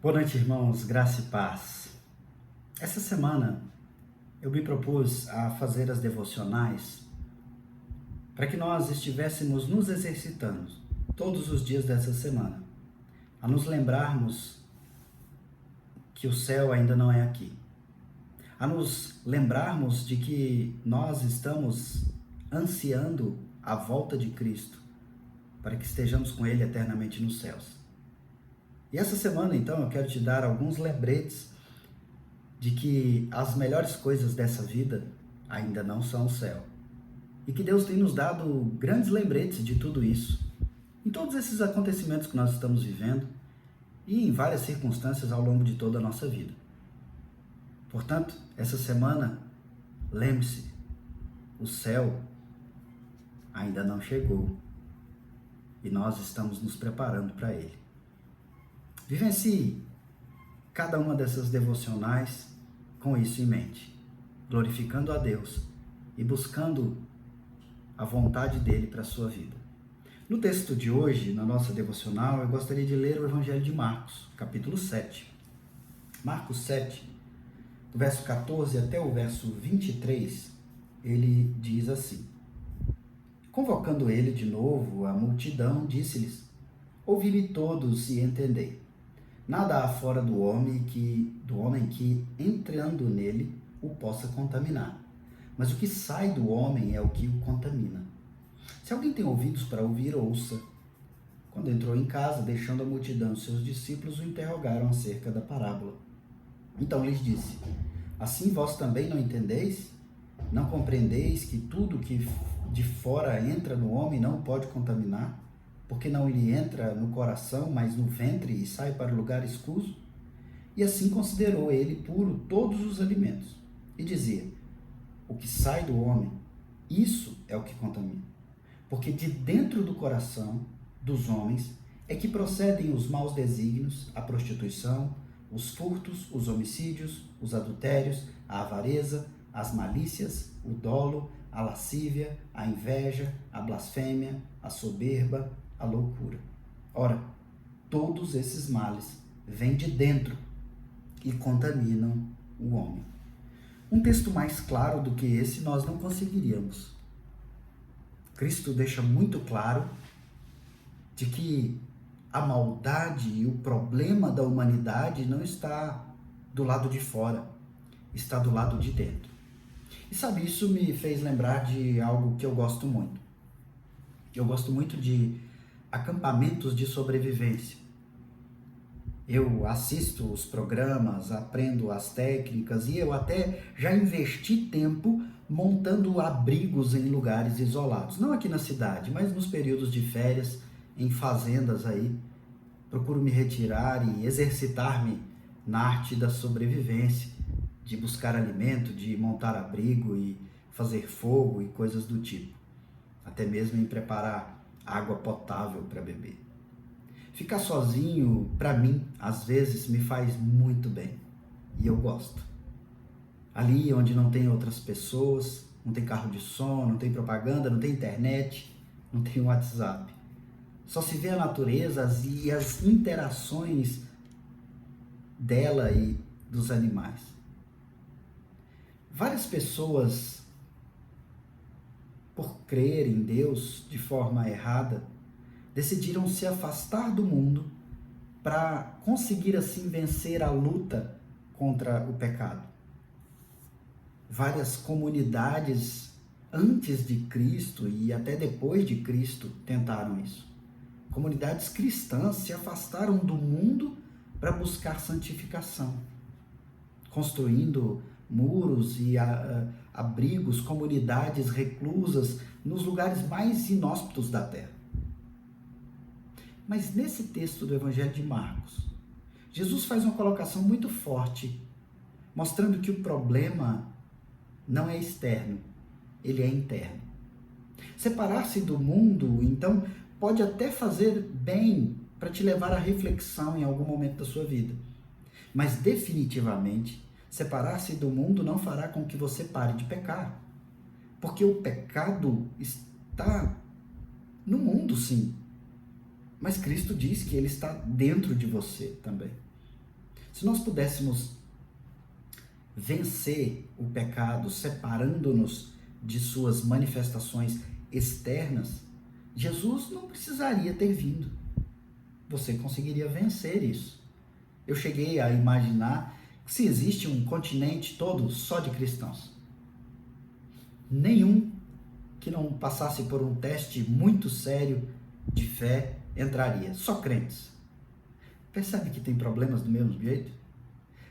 Boa noite, irmãos, graça e paz. Essa semana eu me propus a fazer as devocionais para que nós estivéssemos nos exercitando todos os dias dessa semana, a nos lembrarmos que o céu ainda não é aqui, a nos lembrarmos de que nós estamos ansiando a volta de Cristo para que estejamos com Ele eternamente nos céus. E essa semana, então, eu quero te dar alguns lembretes de que as melhores coisas dessa vida ainda não são o céu. E que Deus tem nos dado grandes lembretes de tudo isso, em todos esses acontecimentos que nós estamos vivendo e em várias circunstâncias ao longo de toda a nossa vida. Portanto, essa semana, lembre-se, o céu ainda não chegou e nós estamos nos preparando para ele. Vivencie cada uma dessas devocionais com isso em mente, glorificando a Deus e buscando a vontade dele para a sua vida. No texto de hoje, na nossa devocional, eu gostaria de ler o Evangelho de Marcos, capítulo 7. Marcos 7, do verso 14 até o verso 23, ele diz assim: Convocando ele de novo a multidão, disse-lhes: Ouvi-me todos e entendei. Nada há fora do homem que, entrando nele, o possa contaminar. Mas o que sai do homem é o que o contamina. Se alguém tem ouvidos para ouvir, ouça. Quando entrou em casa, deixando a multidão, seus discípulos o interrogaram acerca da parábola. Então lhes disse: Assim vós também não entendeis? Não compreendeis que tudo que de fora entra no homem não pode contaminar? Porque não lhe entra no coração, mas no ventre e sai para o lugar escuso? E assim considerou ele puro todos os alimentos. E dizia: O que sai do homem, isso é o que contamina. Porque de dentro do coração dos homens é que procedem os maus desígnios, a prostituição, os furtos, os homicídios, os adultérios, a avareza, as malícias, o dolo, a lascívia, a inveja, a blasfêmia, a soberba, a loucura. Ora, todos esses males vêm de dentro e contaminam o homem. Um texto mais claro do que esse nós não conseguiríamos. Cristo deixa muito claro de que a maldade e o problema da humanidade não está do lado de fora, está do lado de dentro. E sabe, isso me fez lembrar de algo que eu gosto muito. Eu gosto muito de acampamentos de sobrevivência. Eu assisto os programas, aprendo as técnicas e eu até já investi tempo montando abrigos em lugares isolados. Não aqui na cidade, mas nos períodos de férias, em fazendas aí. Procuro me retirar e exercitar-me na arte da sobrevivência, de buscar alimento, de montar abrigo e fazer fogo e coisas do tipo. Até mesmo em preparar água potável para beber. Ficar sozinho, para mim, às vezes me faz muito bem. E eu gosto. Ali onde não tem outras pessoas, não tem carro de som, não tem propaganda, não tem internet, não tem WhatsApp. Só se vê a natureza e as interações dela e dos animais. Várias pessoas, por crer em Deus de forma errada, decidiram se afastar do mundo para conseguir assim vencer a luta contra o pecado. Várias comunidades antes de Cristo e até depois de Cristo tentaram isso. Comunidades cristãs se afastaram do mundo para buscar santificação, construindo muros e abrigos, comunidades reclusas nos lugares mais inóspitos da terra. Mas nesse texto do Evangelho de Marcos, Jesus faz uma colocação muito forte, mostrando que o problema não é externo, ele é interno. Separar-se do mundo, então, pode até fazer bem para te levar à reflexão em algum momento da sua vida. Mas definitivamente, separar-se do mundo não fará com que você pare de pecar. Porque o pecado está no mundo, sim. Mas Cristo diz que ele está dentro de você também. Se nós pudéssemos vencer o pecado, separando-nos de suas manifestações externas, Jesus não precisaria ter vindo. Você conseguiria vencer isso. Eu cheguei a imaginar que se existe um continente todo só de cristãos, nenhum que não passasse por um teste muito sério de fé entraria, só crentes. Percebe que tem problemas do mesmo jeito?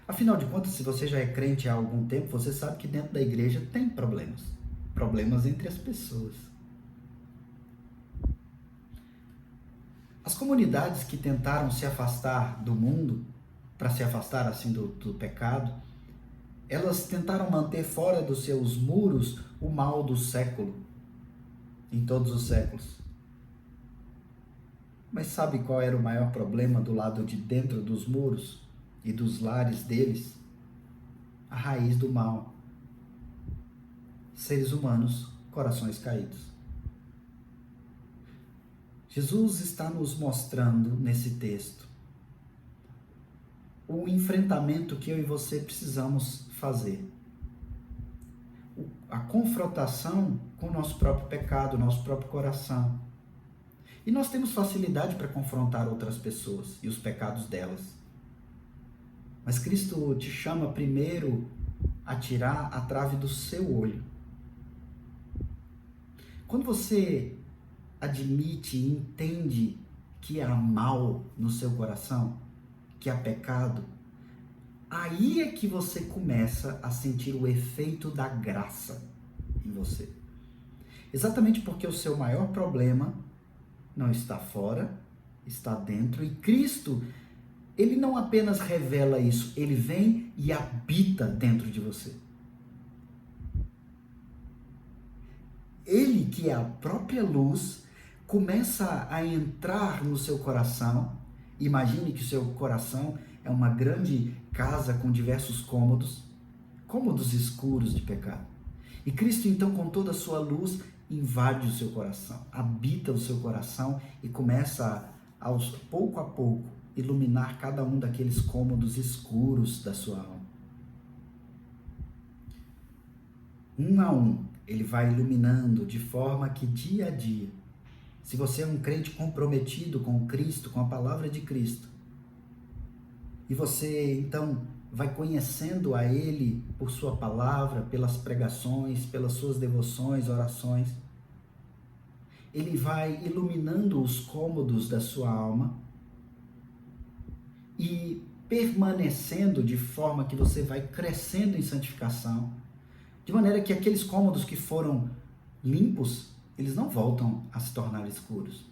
Afinal de contas, se você já é crente há algum tempo, você sabe que dentro da igreja tem problemas. Problemas entre as pessoas. As comunidades que tentaram se afastar do mundo, para se afastar assim do pecado, elas tentaram manter fora dos seus muros o mal do século, em todos os séculos. Mas sabe qual era o maior problema do lado de dentro dos muros e dos lares deles? A raiz do mal. Seres humanos, corações caídos. Jesus está nos mostrando nesse texto o enfrentamento que eu e você precisamos fazer. A confrontação com o nosso próprio pecado, nosso próprio coração. E nós temos facilidade para confrontar outras pessoas e os pecados delas. Mas Cristo te chama primeiro a tirar a trave do seu olho. Quando você admite e entende que há mal no seu coração, que há pecado, aí é que você começa a sentir o efeito da graça em você. Exatamente porque o seu maior problema não está fora, está dentro, e Cristo, ele não apenas revela isso, ele vem e habita dentro de você. Ele, que é a própria luz, começa a entrar no seu coração. Imagine que o seu coração é uma grande casa com diversos cômodos escuros de pecado. E Cristo, então, com toda a sua luz, invade o seu coração, habita o seu coração e começa, pouco a pouco, iluminar cada um daqueles cômodos escuros da sua alma. Um a um, ele vai iluminando de forma que dia a dia, se você é um crente comprometido com Cristo, com a palavra de Cristo, e você então vai conhecendo a Ele por sua palavra, pelas pregações, pelas suas devoções, orações, Ele vai iluminando os cômodos da sua alma e permanecendo de forma que você vai crescendo em santificação, de maneira que aqueles cômodos que foram limpos, eles não voltam a se tornar escuros.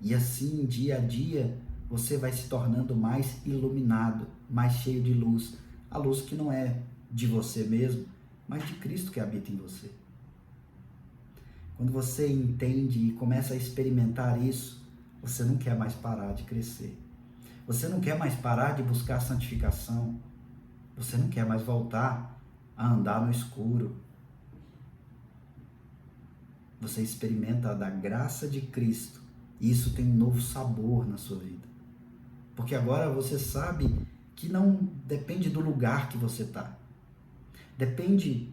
E assim, dia a dia, você vai se tornando mais iluminado, mais cheio de luz. A luz que não é de você mesmo, mas de Cristo que habita em você. Quando você entende e começa a experimentar isso, você não quer mais parar de crescer. Você não quer mais parar de buscar santificação. Você não quer mais voltar a andar no escuro. Você experimenta da graça de Cristo e isso tem um novo sabor na sua vida. Porque agora você sabe que não depende do lugar que você está. Depende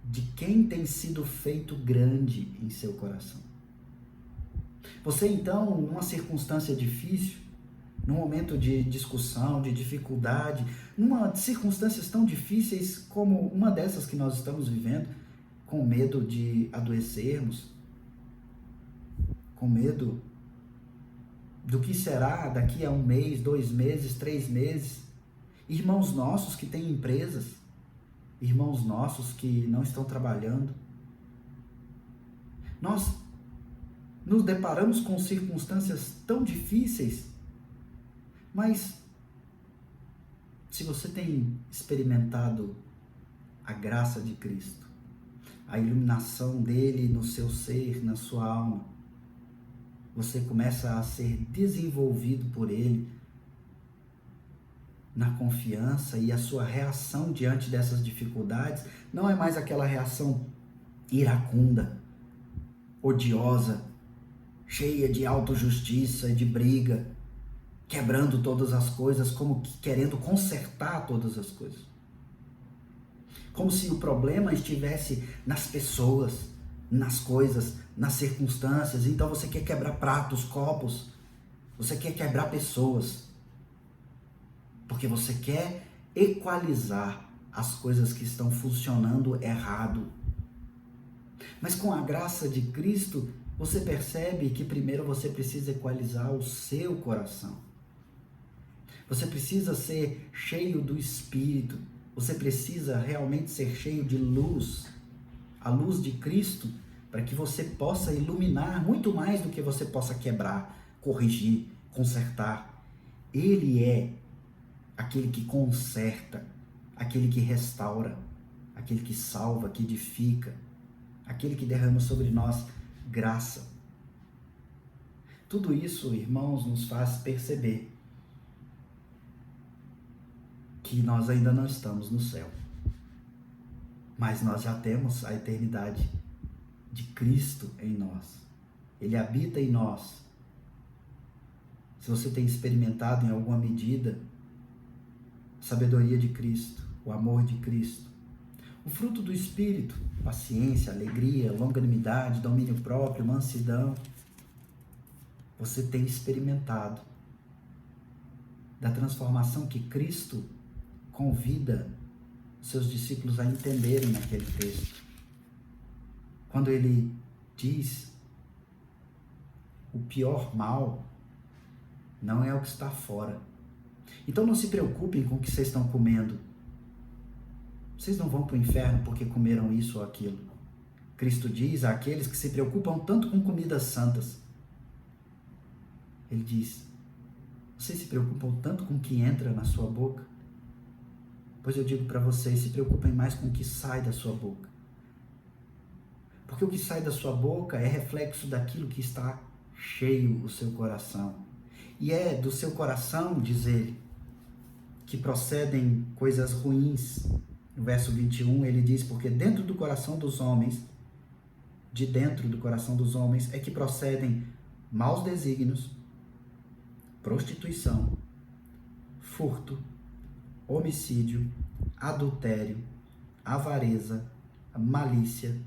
de quem tem sido feito grande em seu coração. Você então, numa circunstância difícil, num momento de discussão, de dificuldade, numa circunstâncias tão difíceis como uma dessas que nós estamos vivendo, com medo de adoecermos, com medo do que será daqui a 1 mês, 2 meses, 3 meses. Irmãos nossos que têm empresas, irmãos nossos que não estão trabalhando. Nós nos deparamos com circunstâncias tão difíceis, mas se você tem experimentado a graça de Cristo, a iluminação dele no seu ser, na sua alma, você começa a ser desenvolvido por ele na confiança, e a sua reação diante dessas dificuldades não é mais aquela reação iracunda, odiosa, cheia de autojustiça e de briga. quebrando todas as coisas, como que querendo consertar todas as coisas. Como se o problema estivesse nas pessoas, nas coisas, nas circunstâncias. Então você quer quebrar pratos, copos, você quer quebrar pessoas, porque você quer equalizar as coisas que estão funcionando errado. Mas com a graça de Cristo, você percebe que primeiro você precisa equalizar o seu coração. Você precisa ser cheio do Espírito. Você precisa realmente ser cheio de luz, a luz de Cristo, para que você possa iluminar muito mais do que você possa quebrar, corrigir, consertar. Ele é aquele que conserta, aquele que restaura, aquele que salva, que edifica, aquele que derrama sobre nós graça. Tudo isso, irmãos, nos faz perceber que nós ainda não estamos no céu, mas nós já temos a eternidade de Cristo em nós. Ele habita em nós. Se você tem experimentado em alguma medida a sabedoria de Cristo, o amor de Cristo, o fruto do Espírito, paciência, alegria, longanimidade, domínio próprio, mansidão, você tem experimentado da transformação que Cristo convida seus discípulos a entenderem naquele texto. Quando ele diz: o pior mal não é o que está fora. Então não se preocupem com o que vocês estão comendo. Vocês não vão para o inferno porque comeram isso ou aquilo. Cristo diz àqueles que se preocupam tanto com comidas santas. Ele diz: vocês se preocupam tanto com o que entra na sua boca? Pois eu digo para vocês, se preocupem mais com o que sai da sua boca. Porque o que sai da sua boca é reflexo daquilo que está cheio o seu coração. E é do seu coração, diz ele, que procedem coisas ruins. No verso 21 ele diz: porque dentro do coração dos homens, de dentro do coração dos homens, é que procedem maus desígnios, prostituição, furto, homicídio, adultério, avareza, malícia,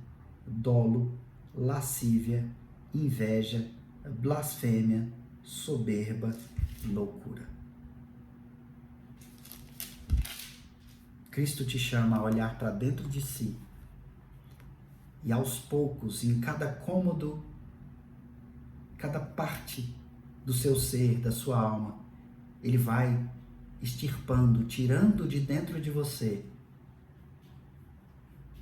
dolo, lascívia, inveja, blasfêmia, soberba, loucura. Cristo te chama a olhar para dentro de si e aos poucos, em cada cômodo, cada parte do seu ser, da sua alma, ele vai extirpando, tirando de dentro de você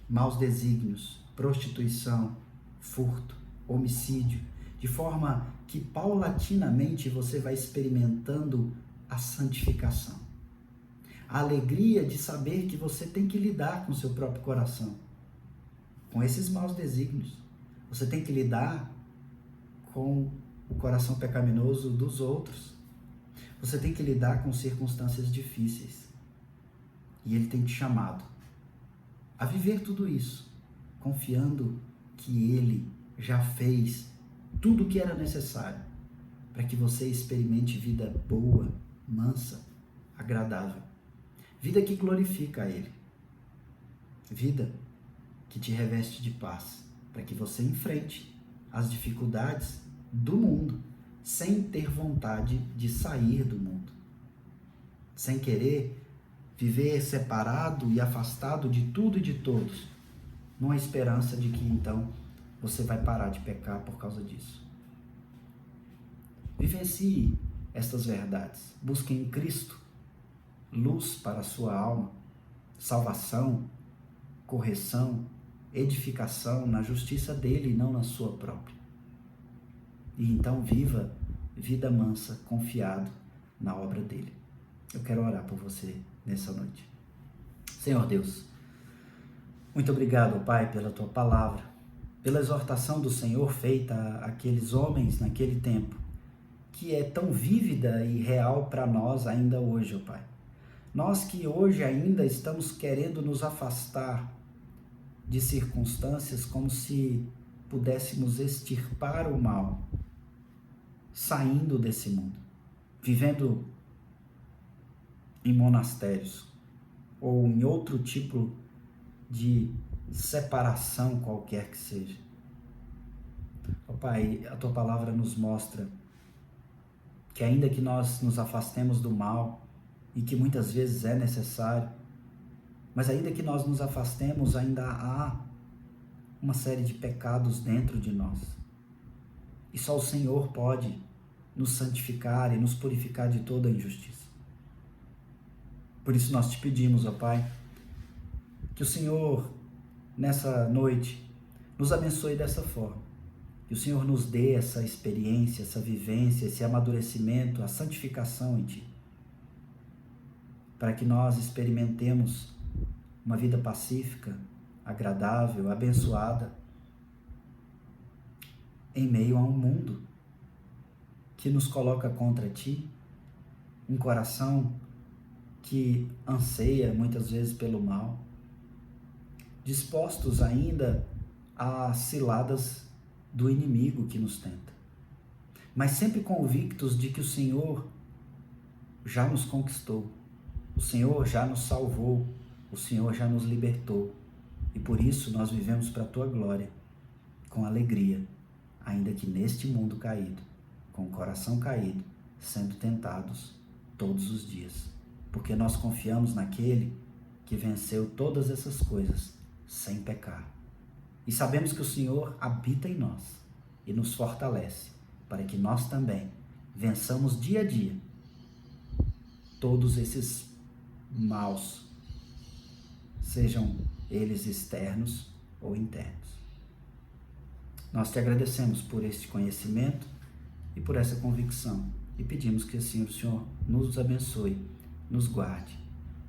maus desígnios, prostituição, furto, homicídio, de forma que paulatinamente você vai experimentando a santificação. A alegria de saber que você tem que lidar com o seu próprio coração, com esses maus desígnios. Você tem que lidar com o coração pecaminoso dos outros. Você tem que lidar com circunstâncias difíceis. E ele tem te chamado a viver tudo isso, confiando que ele já fez tudo o que era necessário para que você experimente vida boa, mansa, agradável. Vida que glorifica a ele. Vida que te reveste de paz, para que você enfrente as dificuldades do mundo, sem ter vontade de sair do mundo, sem querer viver separado e afastado de tudo e de todos, numa esperança de que então você vai parar de pecar por causa disso. Vivencie estas verdades, busque em Cristo luz para a sua alma, salvação, correção, edificação na justiça dele e não na sua própria. E então viva vida mansa, confiado na obra dele. Eu quero orar por você nessa noite. Senhor Deus, muito obrigado, Pai, pela tua palavra, pela exortação do Senhor feita àqueles homens naquele tempo, que é tão vívida e real para nós ainda hoje, ó Pai. Nós que hoje ainda estamos querendo nos afastar de circunstâncias como se pudéssemos extirpar o mal, saindo desse mundo. vivendo em monastérios ou em outro tipo de separação qualquer que seja. Ó Pai, a Tua palavra nos mostra que ainda que nós nos afastemos do mal, e que muitas vezes é necessário, mas ainda que nós nos afastemos, ainda há uma série de pecados dentro de nós. E só o Senhor pode nos santificar e nos purificar de toda a injustiça. Por isso nós te pedimos, ó Pai, que o Senhor, nessa noite, nos abençoe dessa forma. Que o Senhor nos dê essa experiência, essa vivência, esse amadurecimento, a santificação em Ti. Para que nós experimentemos uma vida pacífica, agradável, abençoada, em meio a um mundo que nos coloca contra Ti, um coração que anseia muitas vezes pelo mal, dispostos ainda a ciladas do inimigo que nos tenta, mas sempre convictos de que o Senhor já nos conquistou, o Senhor já nos salvou, o Senhor já nos libertou, e por isso nós vivemos para a Tua glória, com alegria, ainda que neste mundo caído, com o coração caído, sendo tentados todos os dias, porque nós confiamos naquele que venceu todas essas coisas sem pecar. E sabemos que o Senhor habita em nós e nos fortalece para que nós também vençamos dia a dia todos esses maus, sejam eles externos ou internos. Nós te agradecemos por este conhecimento e por essa convicção e pedimos que assim o Senhor nos abençoe, nos guarde,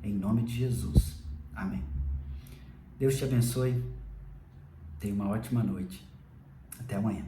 em nome de Jesus. Amém. Deus te abençoe. Tenha uma ótima noite. Até amanhã.